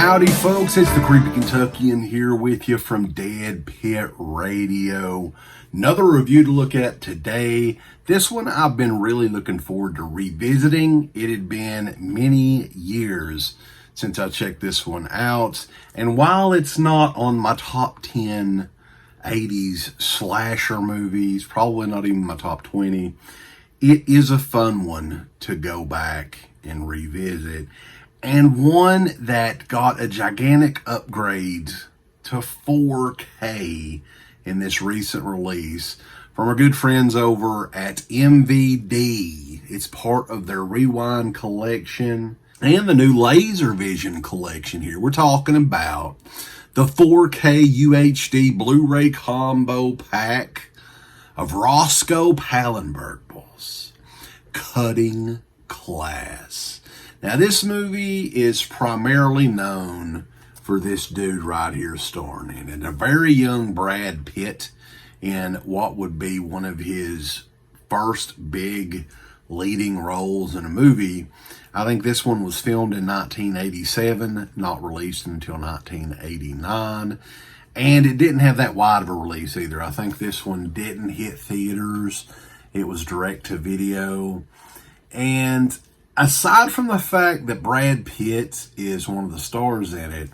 Howdy folks, it's the Creepy Kentuckian here with you from Dead Pitt Radio. Another review to look at today. This one I've been really looking forward to revisiting. It had been many years since I checked this one out. And while it's not on my top 10 80s slasher movies, probably not even my top 20, it is a fun one to go back and revisit. And one that got a gigantic upgrade to 4K in this recent release from our good friends over at MVD. It's part of their Rewind collection and the new Laser Vision collection here. We're talking about the 4K UHD Blu-Ray combo pack of Roscoe Pallenberg's Cutting Class. Now, this movie is primarily known for this dude right here starring in it. A very young Brad Pitt in what would be one of his first big leading roles in a movie. I think this one was filmed in 1987, not released until 1989. And it didn't have that wide of a release either. I think this one didn't hit theaters. It was direct to video. And aside from the fact that Brad Pitt is one of the stars in it,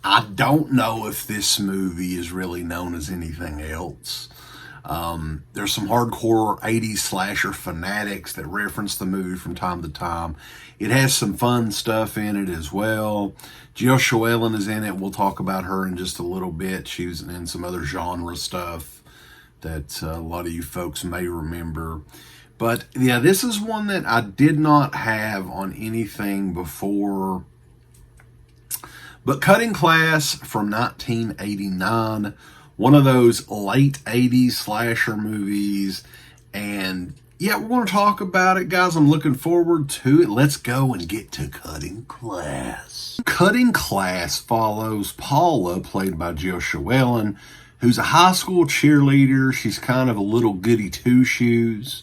I don't know if this movie is really known as anything else. There's some hardcore 80s slasher fanatics that reference the movie from time to time. It has some fun stuff in it as well. Jill Schoelen is in it. We'll talk about her in just a little bit. She was in some other genre stuff that a lot of you folks may remember. But yeah, this is one that I did not have on anything before. But Cutting Class from 1989, one of those late 80s slasher movies. And yeah, we're going to talk about it, guys. I'm looking forward to it. Let's go and get to Cutting Class. Cutting Class follows Paula, played by Jill Schoelen, who's a high school cheerleader. She's kind of a little goody two-shoes.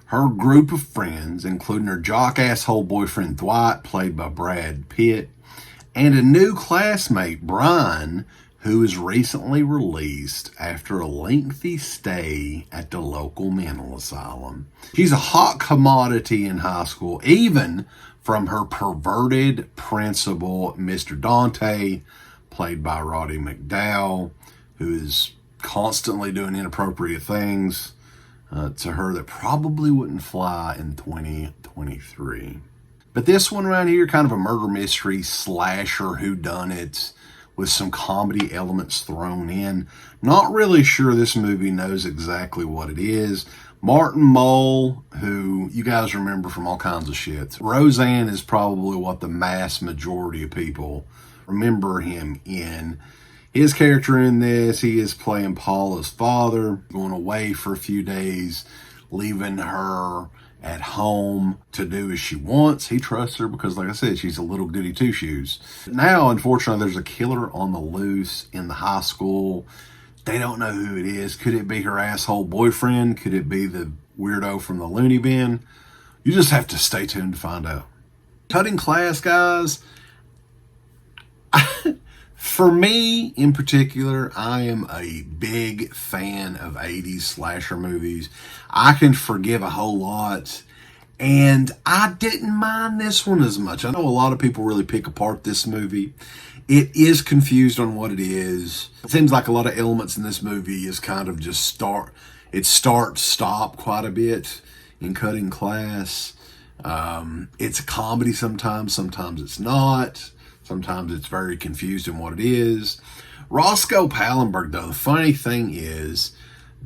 Her group of friends, including her jock asshole boyfriend Dwight, played by Brad Pitt, and a new classmate, Brian, who is recently released after a lengthy stay at the local mental asylum. She's a hot commodity in high school, even from her perverted principal, Mr. Dante, played by Roddy McDowell, who is constantly doing inappropriate things to her that probably wouldn't fly in 2023. But this one right here, kind of a murder mystery slasher whodunit with some comedy elements thrown in. Not really sure this movie knows exactly what it is. Martin Mull, who you guys remember from all kinds of shit. Roseanne is probably what the mass majority of people remember him in. His character in this, he is playing Paula's father, going away for a few days, leaving her at home to do as she wants. He trusts her because, like I said, she's a little goody two-shoes. Now, unfortunately, there's a killer on the loose in the high school. They don't know who it is. Could it be her asshole boyfriend? Could it be the weirdo from the loony bin? You just have to stay tuned to find out. Cutting Class, guys. For me, in particular, I am a big fan of 80s slasher movies. I can forgive a whole lot, and I didn't mind this one as much. I know a lot of people really pick apart this movie. It is confused on what it is. It seems like a lot of elements in this movie is kind of just start, stop quite a bit in Cutting Class. It's a comedy sometimes it's not. Sometimes it's very confused in what it is. Roscoe Pallenberg, though, the funny thing is,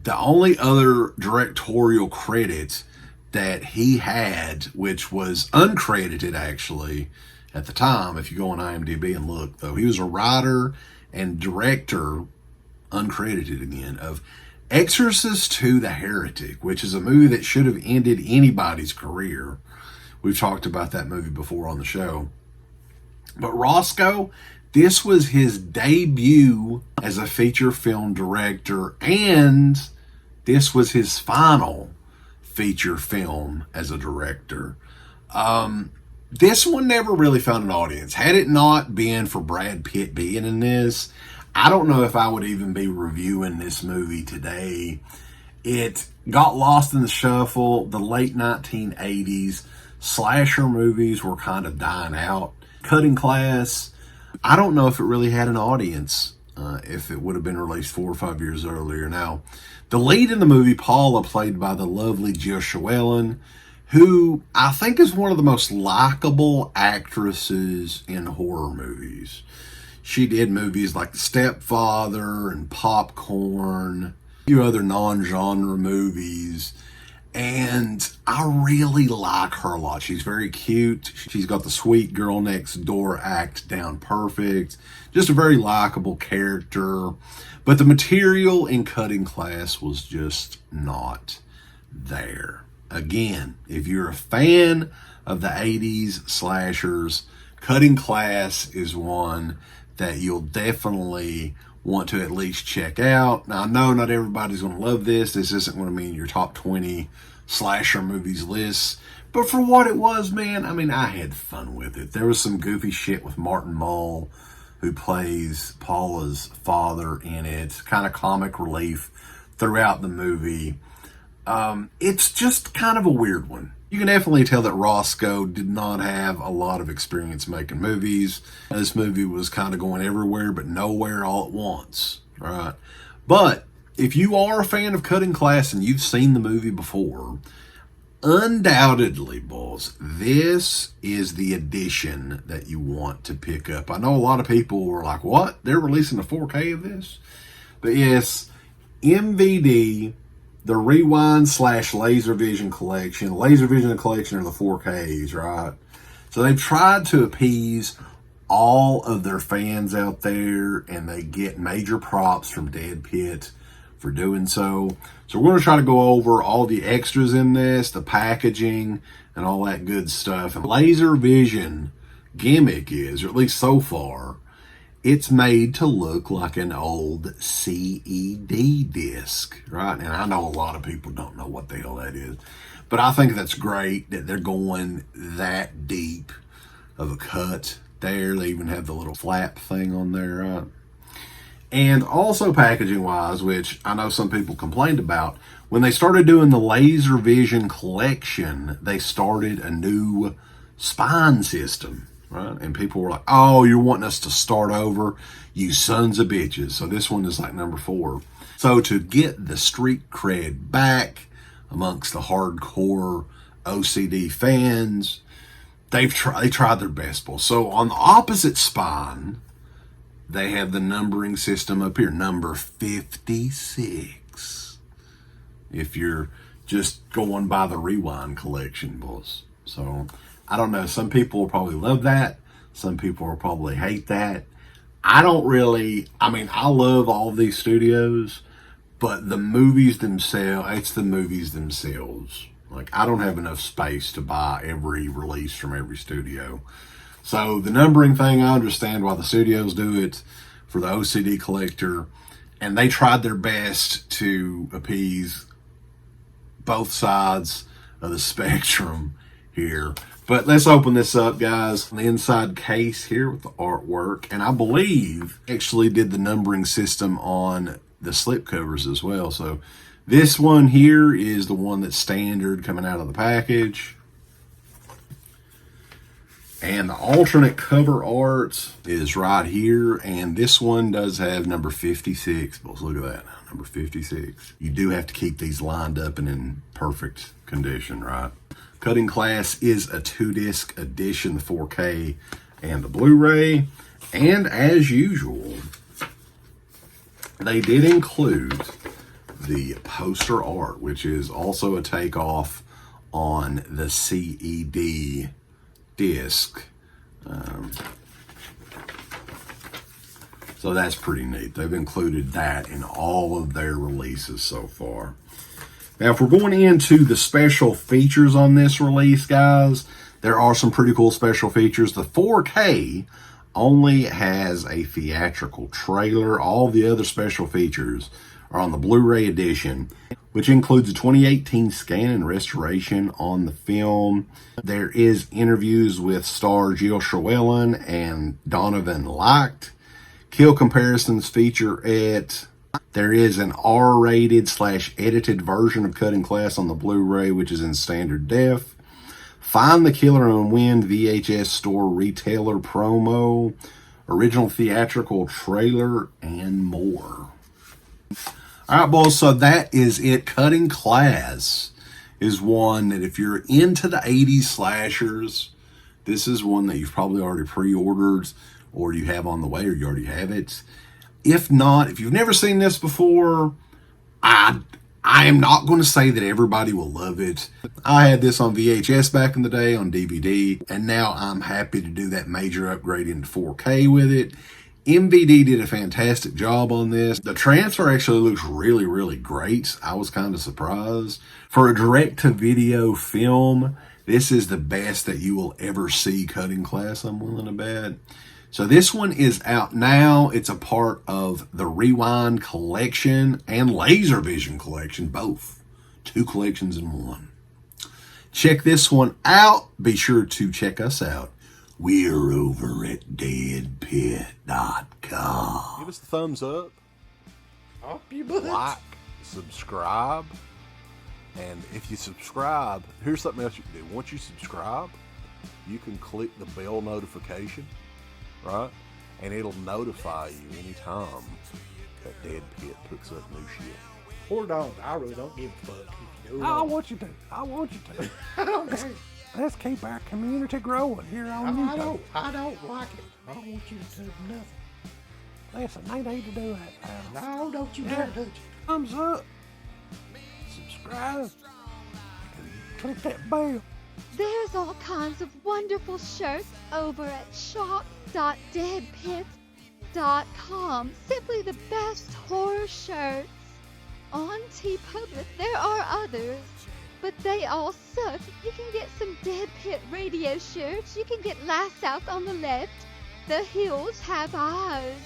the only other directorial credit that he had, which was uncredited actually at the time, if you go on IMDb and look, though, he was a writer and director, uncredited again, of Exorcist II: The Heretic, which is a movie that should have ended anybody's career. We've talked about that movie before on the show. But Roscoe, this was his debut as a feature film director, and this was his final feature film as a director. This one never really found an audience. Had it not been for Brad Pitt being in this, I don't know if I would even be reviewing this movie today. It got lost in the shuffle. The late 1980s slasher movies were kind of dying out. Cutting Class, I don't know if it really had an audience if it would have been released 4 or 5 years earlier. Now, the lead in the movie, Paula, played by the lovely Jill Schoelen, who I think is one of the most likable actresses in horror movies. She did movies like The Stepfather and Popcorn, a few other non-genre movies, and I really like her a lot. She's very cute. She's got the sweet girl next door act down perfect. Just a very likable character. But the material in Cutting Class was just not there. Again, if you're a fan of the 80s slashers, Cutting Class is one that you'll definitely want to at least check out. Now, I know not everybody's going to love this. This isn't going to be in your top 20 slasher movies list. But for what it was, man, I mean, I had fun with it. There was some goofy shit with Martin Mull, who plays Paula's father in it. Kind of comic relief throughout the movie. It's just kind of a weird one. You can definitely tell that Roscoe did not have a lot of experience making movies. This movie was kind of going everywhere but nowhere all at once, right? But if you are a fan of Cutting Class and you've seen the movie before, undoubtedly, boys, this is the edition that you want to pick up. I know a lot of people were like, what? They're releasing a 4K of this? But yes, MVD, the Rewind / Laser Vision collection. Laser Vision collection are the 4Ks, right? So they've tried to appease all of their fans out there, and they get major props from Dead Pitt for doing so. So we're going to try to go over all the extras in this, the packaging, and all that good stuff. And Laser Vision gimmick is, or at least so far, it's made to look like an old CED disc, right? And I know a lot of people don't know what the hell that is, but I think that's great that they're going that deep of a cut there. They even have the little flap thing on there, right? And also packaging wise, which I know some people complained about, when they started doing the Laser Vision collection, they started a new spine system. Right? And people were like, oh, you're wanting us to start over, you sons of bitches. So this one is like number 4. So to get the street cred back amongst the hardcore OCD fans, they tried their best. So on the opposite spine, they have the numbering system up here, number 56. If you're just going by the Rewind collection, boys. So I don't know. Some people will probably love that. Some people will probably hate that. I love all of these studios, but the movies themselves, it's the movies themselves. Like, I don't have enough space to buy every release from every studio. So the numbering thing, I understand why the studios do it for the OCD collector. And they tried their best to appease both sides of the spectrum here. But let's open this up, guys. The inside case here with the artwork. And I believe actually did the numbering system on the slip covers as well. So this one here is the one that's standard coming out of the package. And the alternate cover art is right here. And this one does have number 56. Let's look at that. Number 56. You do have to keep these lined up and in perfect condition, right? Cutting Class is a 2-disc edition, the 4K and the Blu-ray. And as usual, they did include the poster art, which is also a takeoff on the CED disc. So that's pretty neat. They've included that in all of their releases so far. Now, if we're going into the special features on this release, guys, there are some pretty cool special features. The 4K only has a theatrical trailer. All the other special features are on the Blu-ray edition, which includes a 2018 scan and restoration on the film. There is interviews with star Jill Schoelen and Donovan Licht. Kill comparisons feature it. There is an R-rated / edited version of Cutting Class on the Blu-ray, which is in standard def. Find the Killer and Win VHS store retailer promo, original theatrical trailer, and more. All right, boys, so that is it. Cutting Class is one that if you're into the 80s slashers, this is one that you've probably already pre-ordered, or you have on the way, or you already have it. If not, if you've never seen this before, I am not going to say that everybody will love it. I had this on VHS back in the day, on DVD, and now I'm happy to do that major upgrade into 4K with it. MVD did a fantastic job on this. The transfer actually looks really, really great. I was kind of surprised. For a direct-to-video film, this is the best that you will ever see Cutting Class, I'm willing to bet. So this one is out now. It's a part of the Rewind collection and LaserVision collection, both. 2 collections in one. Check this one out. Be sure to check us out. We're over at deadpit.com. Give us the thumbs up. Up your butt. Like, subscribe. And if you subscribe, here's something else you can do. Once you subscribe, you can click the bell notification, right? And it'll notify you anytime that Dead Pit puts up new shit. Or don't. I really don't give a fuck. If you do I want you to. I want you to. I don't care. Let's keep our community growing here on YouTube. I don't like it. I don't want you to do nothing. Listen, they need to do that, pal. No, don't you dare touch it. Thumbs up. Subscribe. And click that bell. There's all kinds of wonderful shirts over at shop.deadpit.com. Simply the best horror shirts. On TeePublic, there are others, but they all suck. You can get some Dead Pit radio shirts. You can get Last South on the left. The Hills Have Eyes.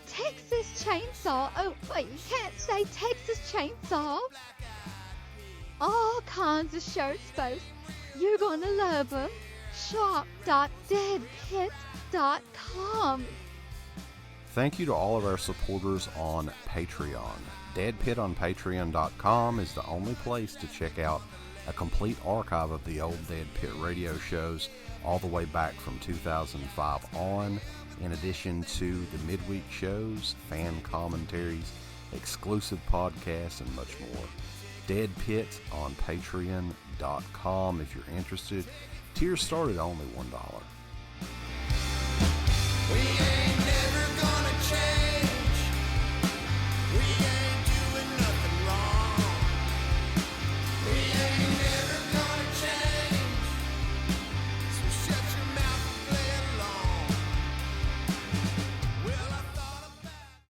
Texas Chainsaw. Oh, wait, you can't say Texas Chainsaw. All kinds of shirts, folks. You're gonna love them. Shop.deadpit.com. Thank you to all of our supporters on Patreon. Dead Pit on Patreon.com is the only place to check out a complete archive of the old Dead Pit radio shows all the way back from 2005 on, in addition to the midweek shows, fan commentaries, exclusive podcasts, and much more. Dead Pit on Patreon.com if you're interested. Tiers start at only $1.